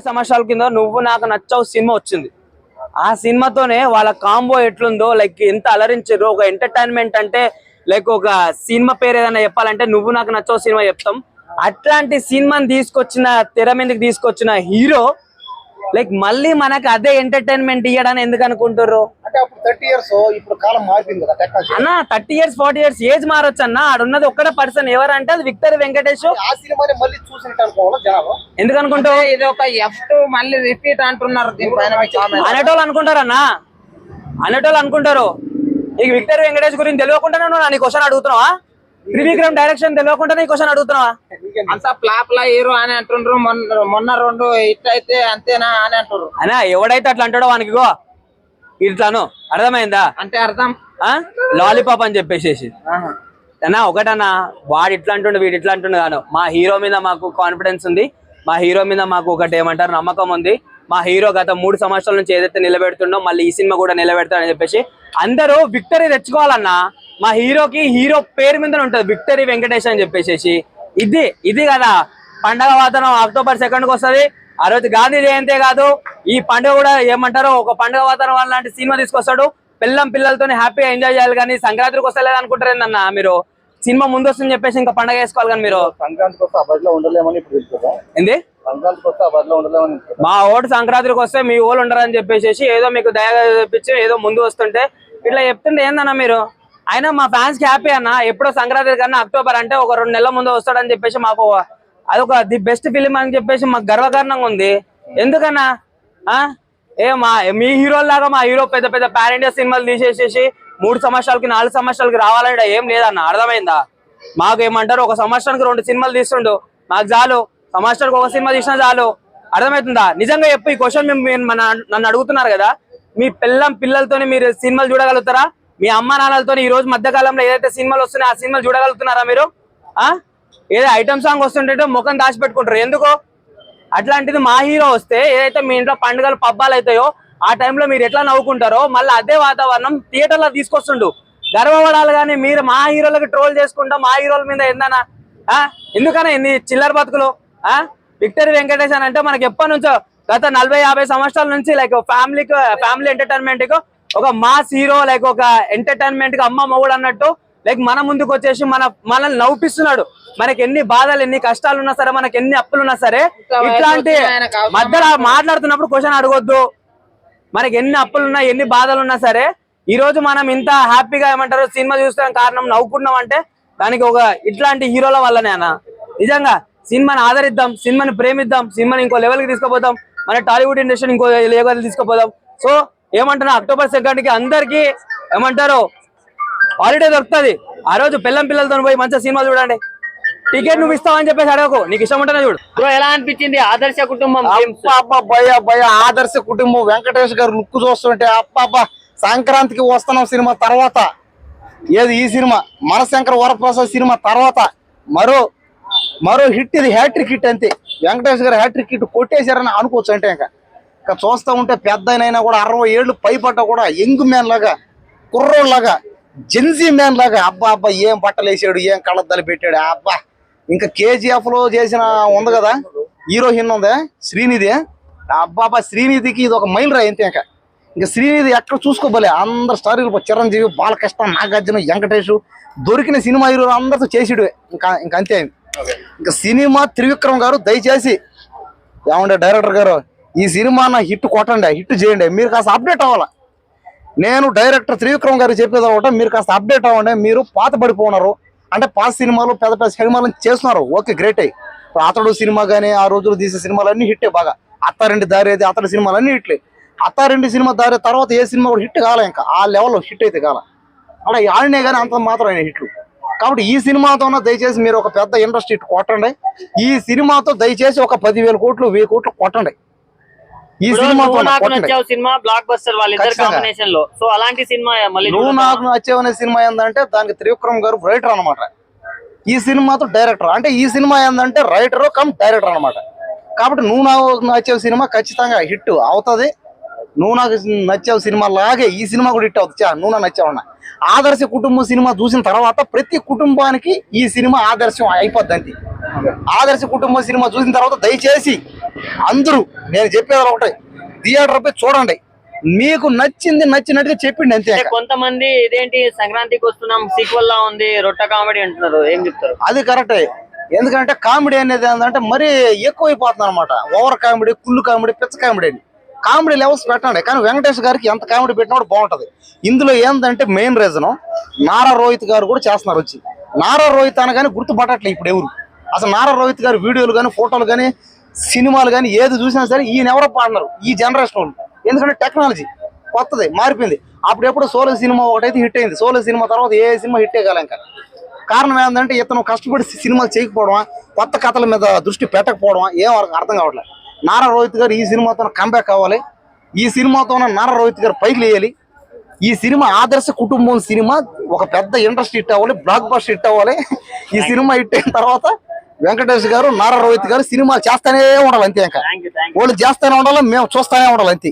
సంవత్సరాల కింద నువ్వు నాకు నచ్చావు సినిమా వచ్చింది. ఆ సినిమాతోనే వాళ్ళ కాంబో ఎట్లుందో లైక్ ఎంత అలరించారు. ఒక ఎంటర్టైన్మెంట్ అంటే లైక్ ఒక సినిమా పేరు ఏదైనా చెప్పాలంటే నువ్వు నాకు నచ్చావు సినిమా చెప్తాం. అట్లాంటి సినిమాని తీసుకొచ్చిన తెర మీదకి తీసుకొచ్చిన హీరో లైక్ మళ్ళీ మనకు అదే ఎంటర్టైన్మెంట్ ఇయ్యడని ఎందుకు అనుకుంటారు? అంటే అప్పుడు 30 years ఇప్పుడు కాలం మారిపోయింది కదా టెక్నాలజీ అన్న. 30 years 40 years ఏజ్ మారొచ్చు అన్న. ఆడున్నది ఒక్కడే పర్సన్ ఎవరంటే అది విక్టరీ వెంకటేష్. ఆ సినిమాని మళ్ళీ చూసినట్టు అనుకోవాలా జనాలు? ఎందుకు అనుకుంటావు? ఇది ఒక F2 మళ్ళీ రిపీట్ అంటున్నారు. అనేటోళ్ళు అనుకుంటారన్నా, అనేటోళ్ళు అనుకుంటారు. నీకు విక్టరీ వెంకటేష్ గురించి తెలియకుండానే నువ్వు నీ క్వశ్చన్ అడుగుతున్నావా? త్రివిక్రమ్ డైరెక్షన్ తెలియకుండా నీ క్వశ్చన్ అడుగుతున్నావా? అంతా ఫ్లాప్ లా హీరో అని అంటుండ్రు. మొన్న 2 హిట్ అయితే అంతేనా అని అంటారు. అన్నా ఎవడైతే అట్లా అంటాడో వానికి ఇట్లాను అర్థమైందా? అంటే అర్థం లాలీపాప్ అని చెప్పేసి అన్నా. ఒకటన్నా వాడు ఇట్లా అంటుండే వీడు ఇట్లా అంటుండే కాను. మా హీరో మీద మాకు కాన్ఫిడెన్స్ ఉంది. మా హీరో మీద మాకు ఒకటి ఏమంటారు నమ్మకం ఉంది. మా హీరో గత 3 సంవత్సరాల నుంచి ఏదైతే నిలబెడుతుండో మళ్ళీ ఈ సినిమా కూడా నిలబెడతాడని చెప్పేసి అందరూ విక్టరీ తెచ్చుకోవాలన్నా. మా హీరోకి హీరో పేరు మీద ఉంటది విక్టరీ వెంకటేష్ అని చెప్పేసి. ఇది కదా పండగ వాతావరణం. October 2nd వస్తుంది. ఆ రోజు గాంధీ జయంతే కాదు, ఈ పండుగ కూడా ఏమంటారో ఒక పండుగ వాతావరణం లాంటి సినిమా తీసుకొస్తాడు. పిల్లలతో హ్యాపీగా ఎంజాయ్ చేయాలి. కానీ సంక్రాంతికి వస్తలేదు అనుకుంటారు ఏందన్నా మీరు? సినిమా ముందు వస్తుందని చెప్పేసి ఇంకా పండుగ వేసుకోవాలి. కానీ మీరు సంక్రాంతికి వస్తే అబద్ధిలో ఉండలేమని ఇప్పుడు తెలుస్తుందా? ఏంది సంక్రాంతికి వస్తే అబద్ధిలో ఉండలేమని మా ఓటు సంక్రాంతికి వస్తే మీ ఓళ్ళు ఉండరని చెప్పేసి ఏదో మీకు దయగా తెప్పించి ఏదో ముందు వస్తుంటే ఇట్లా చెప్తుంటే ఏందన్నా మీరు? అయినా మా ఫ్యాన్స్ కి హ్యాపీ అన్న. ఎప్పుడో సంక్రాంతి కన్నా అక్టోబర్ అంటే ఒక 2 నెలల ముందు వస్తాడని చెప్పేసి మాకు అదొక ది బెస్ట్ ఫిలిం అని చెప్పేసి మాకు గర్వకారణంగా ఉంది. ఎందుకన్నా మీ హీరోలాగా మా హీరో పెద్ద పెద్ద పాన్ ఇండియా సినిమాలు తీసేసేసి 3 సంవత్సరాలకి 4 సంవత్సరాలకి రావాలంటే ఏం లేదన్న. అర్థమైందా? మాకు ఏమంటారు ఒక సంవత్సరానికి 2 సినిమాలు తీస్తుండు మాకు చాలు. సంవత్సరానికి ఒక సినిమా తీసినా చాలు. అర్థమవుతుందా? నిజంగా చెప్పు ఈ క్వశ్చన్ నన్ను అడుగుతున్నారు కదా. మీ పిల్లలతోని మీరు సినిమాలు చూడగలుగుతారా? మీ అమ్మ నాన్నలతో ఈ రోజు మధ్యకాలంలో ఏదైతే సినిమాలు వస్తున్నాయో ఆ సినిమాలు చూడగలుగుతున్నారా మీరు? ఏదో ఐటమ్ సాంగ్ వస్తుంటే ముఖం దాచిపెట్టుకుంటారు ఎందుకో? అట్లాంటిది మా హీరో వస్తే ఏదైతే మీ ఇంట్లో పండుగలు పబ్బాలు అవుతాయో ఆ టైంలో మీరు ఎట్లా నవ్వుకుంటారో మళ్ళీ అదే వాతావరణం థియేటర్లో తీసుకొస్తుండు. గర్వపడాలి. కానీ మీరు మా హీరోలకి ట్రోల్ చేసుకుంటా మా హీరోల మీద ఏందన్నా? ఎందుకన్నా ఎన్ని చిల్లర బతుకులు? విక్టరీ వెంకటేష్ అని అంటే మనకి ఎప్పటి నుంచో గత 40-50 సంవత్సరాల నుంచి లైక్ ఫ్యామిలీ ఎంటర్టైన్మెంట్ కు ఒక మాస్ హీరో లైక్ ఒక ఎంటర్టైన్మెంట్ కి అమ్మ మొగుడు అన్నట్టు లైక్ మన ముందుకు వచ్చేసి మనల్ని నవ్విస్తున్నాడు. మనకి ఎన్ని బాధలు ఎన్ని కష్టాలు ఉన్నా సరే, మనకి ఎన్ని అప్పులు ఉన్నా సరే, ఇట్లాంటి మధ్యలో మాట్లాడుతున్నప్పుడు క్వశ్చన్ అడగొద్దు. మనకి ఎన్ని అప్పులున్నా ఎన్ని బాధలు ఉన్నా సరే ఈ రోజు మనం ఇంత హ్యాపీగా ఏమంటారు సినిమా చూస్తాం కారణం నవ్వుకున్నాం అంటే దానికి ఒక ఇట్లాంటి హీరోల వల్లనే అన్న. నిజంగా సినిమాని ఆదరిద్దాం, సినిమాని ప్రేమిద్దాం, సినిమాని ఇంకో లెవెల్కి తీసుకుపోతాం, మన టాలీవుడ్ ఇండస్ట్రీని ఇంకో లెవెల్ తీసుకుపోదాం. సో ఏమంటున్నా October 2nd కి అందరికి ఏమంటారు హాలిడే దొరుకుతుంది. ఆ రోజు పిల్లలతో పోయి మంచిగా సినిమా చూడండి. టికెట్ నువ్వు ఇస్తావని చెప్పేసి అడగకు, నీకు ఇష్టం ఉంటేనే చూడు. బ్రో ఎలా అనిపించింది ఆదర్శ కుటుంబం? భయ ఆదర్శ కుటుంబం వెంకటేష్ గారు లుక్ చూస్తుంటే అబ్బాబ్బా. సంక్రాంతికి వస్తున్నాం సినిమా తర్వాత ఏది ఈ సినిమా మనశంకర వరప్రసాద్ సినిమా తర్వాత మరో హిట్. ఇది హ్యాట్రిక్ హిట్ అంతే. వెంకటేష్ గారు హ్యాట్రిక్ హిట్ కొట్టేశారని అనుకోవచ్చు. అంటే ఇంకా చూస్తూ ఉంటే పెద్ద అయినా కూడా 60 ఏళ్ళు పైపడ్డా కూడా యంగ్ మ్యాన్ లాగా, కుర్రోళ్ళలాగా, జెన్జీ మ్యాన్ లాగా అబ్బా ఏం బట్టలు వేసాడు, ఏం కళ్ళద్దాలు పెట్టాడు అబ్బా. ఇంకా KGF లో చేసిన ఉంది కదా హీరోయిన్ ఉంది శ్రీనిధి. అబ్బాబా శ్రీనిధికి ఇది ఒక మైల్ రా అంతే. ఇంకా శ్రీనిధి ఎక్కడ చూసుకోబోలే అందరు స్టార్లు చిరంజీవి, బాలకృష్ణ, నాగార్జున, వెంకటేష్ దొరికిన సినిమా హీరోలు అందరితో చేసిడు. ఇంకా అంతే. ఇంకా సినిమా త్రివిక్రమ్ గారు దయచేసి ఏమండే డైరెక్టర్ గారు ఈ సినిమా హిట్ కొట్టండి, హిట్ చేయండి. మీరు కాస్త అప్డేట్ అవ్వాలా. నేను డైరెక్టర్ త్రివిక్రమ్ గారికి చెప్పేది ఒకటి, మీరు కాస్త అప్డేట్ అవ్వండి. మీరు పాత పడిపోయినారు. అంటే పాత సినిమాలు పెద్ద సినిమాలు చేస్తున్నారు, ఓకే గ్రేట్. అతడు సినిమా కానీ ఆ రోజులు తీసే సినిమాలన్నీ హిట్టే బాగా. అత్తారింటి దారి అయితే అతడి సినిమాలన్నీ హిట్లే. అత్తారింటి సినిమా దారి తర్వాత ఏ సినిమా కూడా హిట్ కాలే. ఇంకా ఆ లెవెల్లో హిట్ అయితే కాల. అలా ఆడినే కానీ అంత మాత్రం అయిన హిట్లు. కాబట్టి ఈ సినిమాతోనే దయచేసి మీరు ఒక పెద్ద ఇండస్ట్రీ హిట్ కొట్టండి. ఈ సినిమాతో దయచేసి ఒక 10,000 కోట్లు 1000 కోట్లు కొట్టండి. ఈ సినిమాతో సినిమా బ్లాక్ బస్టర్ వాళ్ళిద్దరు కాంబినేషన్ లో. సో అలాంటి సినిమా నువ్వు నాకు నచ్చేవనే సినిమా ఏంటంటే దానికి త్రివిక్రమ్ గారు రైటర్ అనమాట. ఈ సినిమాతో డైరెక్టర్. అంటే ఈ సినిమా ఏంటంటే రైటర్ కమ్ డైరెక్టర్ అనమాట. కాబట్టి నువ్వు నాకు నచ్చే సినిమా ఖచ్చితంగా హిట్ అవుతుంది. నువ్వు నాకు నచ్చే సినిమా లాగే ఈ సినిమా కూడా హిట్ అవుతుంది. నువ్వు నాకు నచ్చావన్నా. ఆదర్శ కుటుంబం సినిమా చూసిన తర్వాత ప్రతి కుటుంబానికి ఈ సినిమా ఆదర్శం అయిపోద్ది అంతే. ఆదర్శ కుటుంబం సినిమా చూసిన తర్వాత దయచేసి అందరూ నేను చెప్పేది ఒకటే, థియేటర్ పోయి చూడండి, మీకు నచ్చినట్టుగా చెప్పిండి అంతే. అంటే కొంతమంది ఇదేంటి సంక్రాంతికి వస్తున్నాం సీక్వెల్ లా ఉంది రొట్ట కామెడీ అంటున్నారు, ఏం చెప్తారు? అది కరెక్టే. ఎందుకంటే కామెడీ అనేది ఏంటంటే మరీ ఎక్కువైపోతుంది అనమాట. ఓవర్ కామెడీ, కుళ్ళు కామెడీ, పిచ్చ కామెడీ అని కామెడీ లెవెల్స్ పెట్టండి. కానీ వెంకటేష్ గారికి ఎంత కామెడీ పెట్టినా కూడా బాగుంటది. ఇందులో ఏంటంటే మెయిన్ రీజన్ నారా రోహిత్ గారు కూడా చేస్తున్నారు వచ్చి. నారా రోహిత్ అనగానే గుర్తుపట్టట్లే ఇప్పుడు ఎవరు. అసలు నారా రోహిత్ గారి వీడియోలు కానీ, ఫోటోలు కానీ, సినిమాలు కానీ ఏది చూసినా సరే ఈయన ఎవరో పాడినారు ఈ జనరేషన్ వాళ్ళు. ఎందుకంటే టెక్నాలజీ కొత్తది మారిపోయింది. అప్పుడెప్పుడు సోలో సినిమా ఒకటైతే హిట్ అయింది. సోలో సినిమా తర్వాత ఏ సినిమా హిట్ కాలే. ఇంకా కారణం ఏంటంటే ఇతను కష్టపడి సినిమాలు చేయకపోవడమా, కొత్త కథల మీద దృష్టి పెట్టకపోవడమా, ఏం అర్థం కావట్లేదు. నారా రోహిత్ గారు ఈ సినిమాతో కంబ్యాక్ అవ్వాలి. ఈ సినిమాతో నారా రోహిత్ గారు పైకి లేయాలి. ఈ సినిమా ఆదర్శ కుటుంబం సినిమా ఒక పెద్ద ఇండస్ట్రీ హిట్ అవ్వాలి, బ్లాక్ బస్టర్ హిట్ అవ్వాలి. ఈ సినిమా హిట్ అయిన తర్వాత వెంకటేష్ గారు, నారా రోహిత్ గారు సినిమాలు చేస్తానే ఉండాలి అంతే. ఇంకా వాళ్ళు చేస్తానే ఉండాలి, మేము చూస్తానే ఉండాలి అంతే.